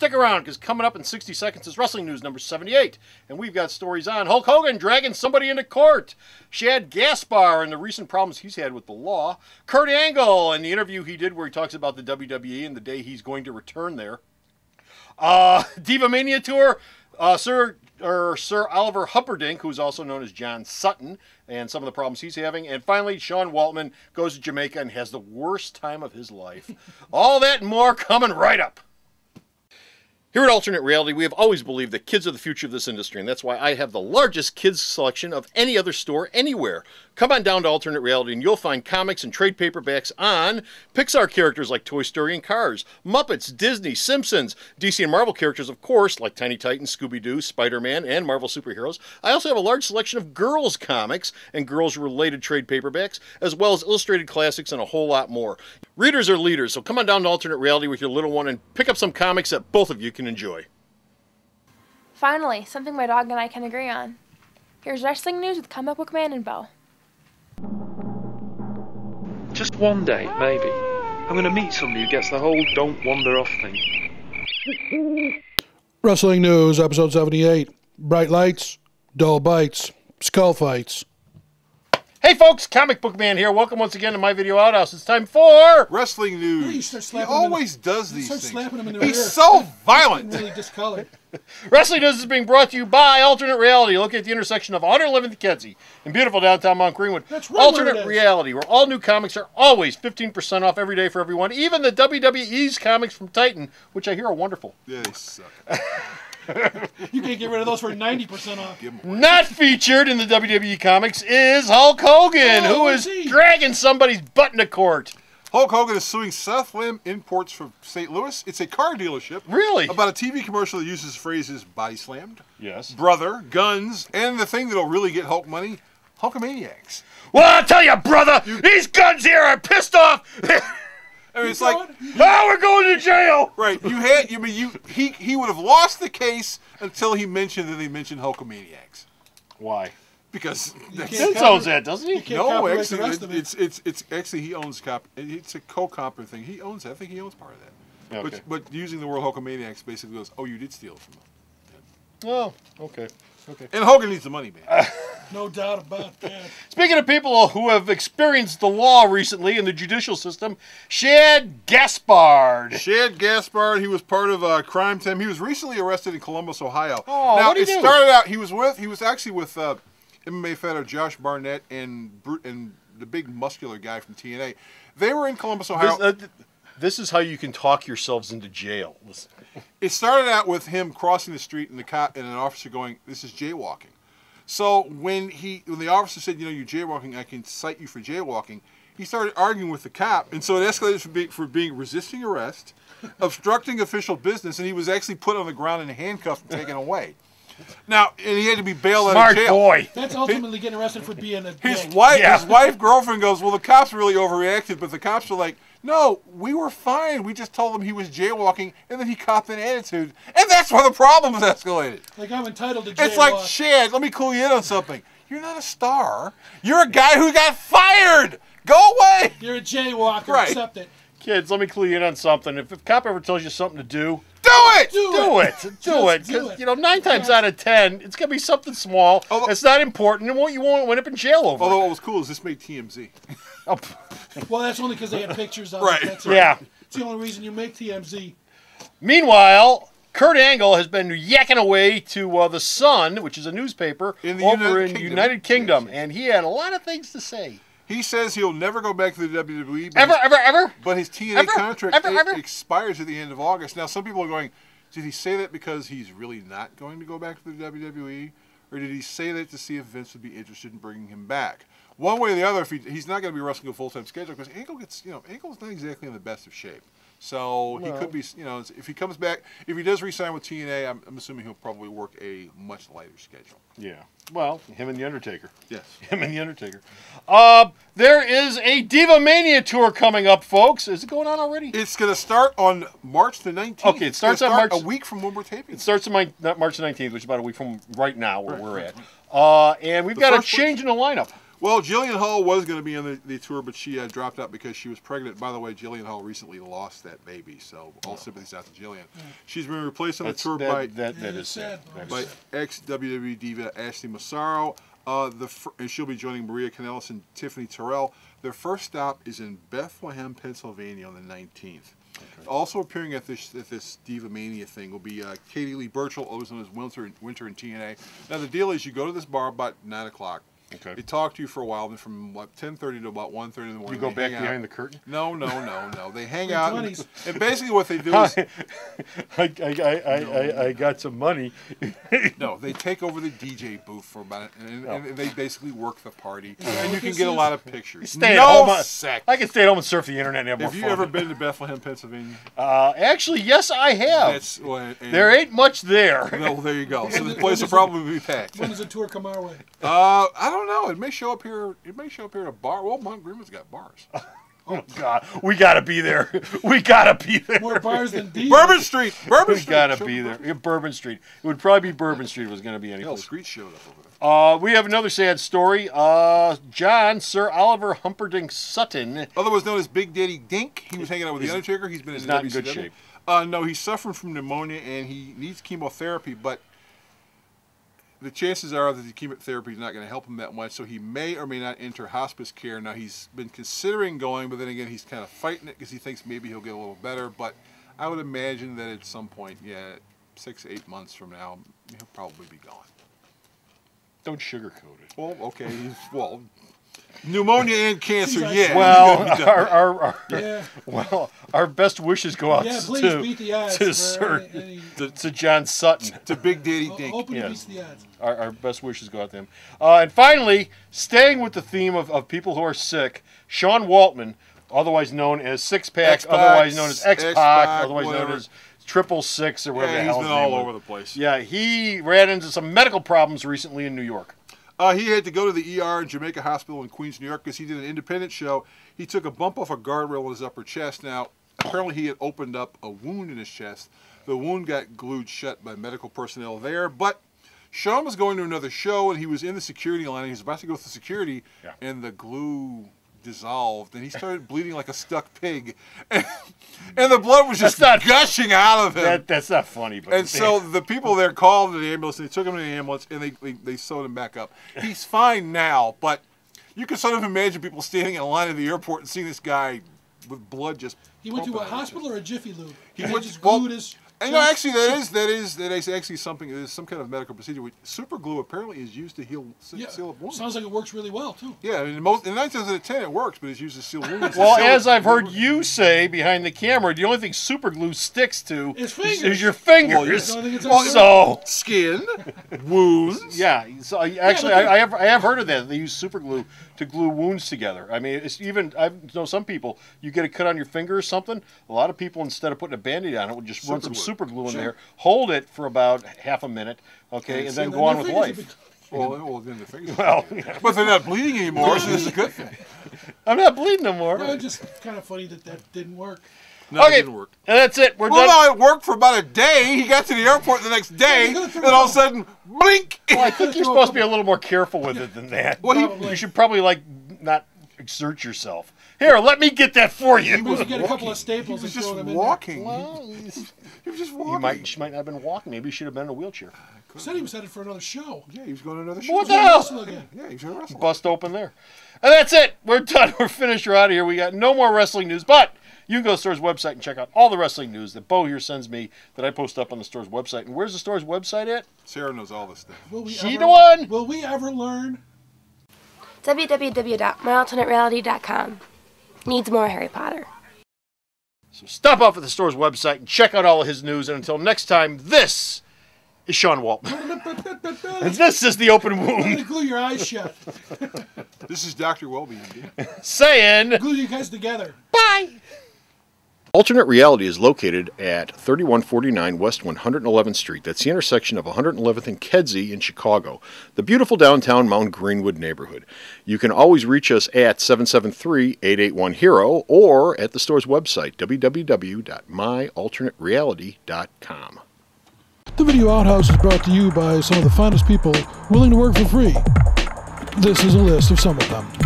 stick around, because coming up in 60 seconds is Wrestling News number 78. And we've got stories on Hulk Hogan dragging somebody into court, Shad Gaspar and the recent problems he's had with the law, Kurt Angle and the interview he did where he talks about the WWE and the day he's going to return there, Diva Mania Tour, Sir Oliver Humperdinck, who's also known as John Sutton, and some of the problems he's having. And finally, Sean Waltman goes to Jamaica and has the worst time of his life. All that and more coming right up. Here at Alternate Reality, we have always believed that kids are the future of this industry, and that's why I have the largest kids selection of any other store anywhere. Come on down to Alternate Reality and you'll find comics and trade paperbacks on Pixar characters like Toy Story and Cars, Muppets, Disney, Simpsons, DC and Marvel characters, of course, like Tiny Titans, Scooby-Doo, Spider-Man, and Marvel superheroes. I also have a large selection of girls comics and girls-related trade paperbacks, as well as illustrated classics and a whole lot more. Readers are leaders, so come on down to Alternate Reality with your little one and pick up some comics that both of you can enjoy. Finally, something my dog and I can agree on. Here's Wrestling News with Comicbookman and Bo. Just one day, maybe, I'm going to meet somebody who gets the whole don't wander off thing. Wrestling News, episode 78. Bright lights, dull bites, skull fights. Hey folks, Comic Book Man here. Welcome once again to my video Outhouse. It's time for Wrestling News. He always does these things. Slapping him in the He's rear. so violent. Really discolored. Wrestling News is being brought to you by Alternate Reality, located at the intersection of 111th and Kedzie in beautiful downtown Mount Greenwood. That's right where it Alternate is. Reality, where all new comics are always 15% off every day for everyone, even the WWE's comics from Titan, which I hear are wonderful. Yeah, they suck. You can't get rid of those for 90% off. Not featured in the WWE comics is Hulk Hogan, who is dragging somebody's butt into court. Hulk Hogan is suing Southland Imports from St. Louis. It's a car dealership. Really? About a TV commercial that uses phrases body slammed, Yes. brother, guns, and the thing that'll really get Hulk money, Hulkamaniacs. Well, I'll tell you, brother, these guns here are pissed off. I mean, it's like, Oh, we're going to jail. right? He would have lost the case until he mentioned that they mentioned Hulkamaniacs. Why? Because Vince owns that, doesn't he? can't no, copyright the actually, rest of it. it's actually he owns it's a co-comper thing. He owns it. I think he owns part of that. Okay. But using the word Hulkamaniacs basically goes, oh, you did steal it from him. Oh, okay. And Hogan needs the money, man. No doubt about that. Speaking of people who have experienced the law recently in the judicial system, Shad Gaspar. Shad Gaspar, he was part of Crime Time. He was recently arrested in Columbus, Ohio. Oh, now what'd he do? Started out he was actually with MMA fighter Josh Barnett and the big muscular guy from TNA. They were in Columbus, Ohio. This is how you can talk yourselves into jail. Listen. It started out with him crossing the street and an officer going, "This is jaywalking." So when the officer said, "You know, you're jaywalking, I can cite you for jaywalking," he started arguing with the cop, and so it escalated for being resisting arrest, obstructing official business, and he was actually put on the ground and handcuffed and taken away. Now, and he had to be bailed out of jail. Smart boy. That's ultimately getting arrested for being a His dick. wife, girlfriend goes, "Well, the cops really overreacted," but the cops were like, "No, we were fine. We just told him he was jaywalking, and then he copped an attitude, and that's why the problem was escalated." Like I'm entitled to jaywalk. It's like, Shad, let me clue you in on something. You're not a star. You're a guy who got fired. Go away. You're a jaywalker. Right. Accept it. Kids, let me clue you in on something. If a cop ever tells you something to do, Do it. do it. Do it. Just do 'Cause, it. you know, 9 times out of 10, it's going to be something small. Although- It's not important, and you won't wind up in jail over Although it. what was cool is this made TMZ. Oh, Well, that's only because they had pictures of Right. it. That's it. yeah. It's the only reason you make TMZ. Meanwhile, Kurt Angle has been yakking away to The Sun, which is a newspaper In the over United in Kingdom. United Kingdom, Yes. and he had a lot of things to say. He says he'll never go back to the WWE. But Ever? But his TNA contract ever? expires at the end of August. Now, some people are going, did he say that because he's really not going to go back to the WWE? Or did he say that to see if Vince would be interested in bringing him back? One way or the other, if he's not going to be wrestling a full-time schedule, because Angle's not exactly in the best of shape. So he could be, if he comes back, if he does re-sign with TNA, I'm assuming he'll probably work a much lighter schedule. Yeah. Well, him and The Undertaker. Yes. Him and The Undertaker. There is a Diva Mania tour coming up, folks. Is it going on already? It's going to start on March the 19th. Okay, it starts on March. a week from when we're taping. It starts on March 19th, which is about a week from right now where we're at. And we've The got a first change in the lineup. Well, Jillian Hall was going to be on the tour, but she dropped out because she was pregnant. By the way, Jillian Hall recently lost that baby, so all sympathies out to Jillian. She's been replaced on the tour by ex-WWE diva Ashley Massaro. And she'll be joining Maria Kanellis and Tiffany Terrell. Their first stop is in Bethlehem, Pennsylvania on the 19th. Okay. Also appearing at this Diva Mania thing will be Katie Lee Burchell, always known as Winter in TNA. Now the deal is you go to this bar about 9 o'clock. Okay. They talk to you for a while, then from what 10:30 to about 1:30 in the morning. You go back behind the curtain? No. They hang out, and basically what they do is, I got some money. No, they take over the DJ booth for about, and they basically work the party, and you can get a lot of pictures. I can stay at home and surf the internet and have more fun. Have you ever been to Bethlehem, Pennsylvania? Actually, yes, I have. There ain't much there. Well, there you go. So the place will probably be packed. When does the tour come our way? I don't know. It may show up here. It may show up here at a bar. Well, Montgomery's got bars. Oh God, we gotta be there. We gotta be there. More bars than Diva. Bourbon Street. We gotta be there. Yeah, Bourbon Street. It would probably be Bourbon Street if it was gonna be any place. Street showed up over there. We have another sad story. John Sir Oliver Humperdinck Sutton, otherwise known as Big Daddy Dink. He was hanging out with the Undertaker. He's been in not WCW. in good shape. No, he's suffering from pneumonia and he needs chemotherapy, but the chances are that the chemotherapy is not going to help him that much, so he may or may not enter hospice care. Now, he's been considering going, but then again, he's kind of fighting it because he thinks maybe he'll get a little better. But I would imagine that at some point, 6 to 8 months from now, he'll probably be gone. Don't sugarcoat it. Well, okay. Pneumonia and cancer, Well, our best wishes go out to John Sutton. To Big Daddy Dink. Hoping he beats the odds. Our best wishes go out to him. And finally, staying with the theme of people who are sick, Sean Waltman, otherwise known as Six Pack, otherwise known as X-Pac, otherwise known as 666 or whatever the hell he's been all over the place. Yeah, he ran into some medical problems recently in New York. He had to go to the ER in Jamaica Hospital in Queens, New York, because he did an independent show. He took a bump off a guardrail in his upper chest. Now, apparently he had opened up a wound in his chest. The wound got glued shut by medical personnel there. But Sean was going to another show, and he was in the security line. He was about to go through security, and the glue dissolved, and he started bleeding like a stuck pig. And the blood was just gushing out of him. That's not funny. But and so the people there called the ambulance, and they took him to the ambulance, and they sewed him back up. He's fine now, but you can sort of imagine people standing in line at the airport and seeing this guy with blood just. He went to a hospital or a Jiffy Lube? He went just glued his. And no, actually, that is actually something. It is some kind of medical procedure. Super glue apparently is used to seal up wounds. Sounds like it works really well too. Yeah, in 9 times out of 10 it works, but it's used to seal wounds. Well, as I've heard you say behind the camera, the only thing super glue sticks to is your fingers. So skin, wounds. Yeah. So actually, I have heard of that. They use super glue to glue wounds together. I mean, it's even I know some people. You get a cut on your finger or something. A lot of people, instead of putting a Band-Aid on it, will just run some super glue in there, hold it for about half a minute, and then go on with life. Well, then the fingers. But they're not bleeding anymore, so this is a good thing. I'm not bleeding no more. No, it's just kind of funny that didn't work. No, it didn't work. And that's it. We're done. Well, no, it worked for about a day. He got to the airport the next day, and all of a sudden, blink! Well, I think you're supposed to be a little more careful with it than that. Well, you should probably, not exert yourself. Here, let me get that for you. You must get a couple of staples. He was just walking. Well, he was just walking. She might not have been walking. Maybe he should have been in a wheelchair. He said he was headed for another show. Yeah, he was going to another show. What the hell? Yeah, he was going to wrestle. Bust open there. And that's it. We're done. We're finished. We're out of here. We got no more wrestling news, but you can go to the store's website and check out all the wrestling news that Bo here sends me that I post up on the store's website. And where's the store's website at? Sarah knows all this stuff. She the one. Will we ever learn? www.myalternatereality.com. Needs more Harry Potter. So stop off at the store's website and check out all of his news. And until next time, this is Sean Waltman. And this is the open I'm going to wound. glue your eyes shut. This is Dr. Welby. Saying, Glue you guys together. bye. Alternate Reality is located at 3149 West 111th Street. That's the intersection of 111th and Kedzie in Chicago, the beautiful downtown Mount Greenwood neighborhood. You can always reach us at 773-881-HERO or at the store's website, www.myalternatereality.com. The Video Outhouse is brought to you by some of the finest people willing to work for free. This is a list of some of them.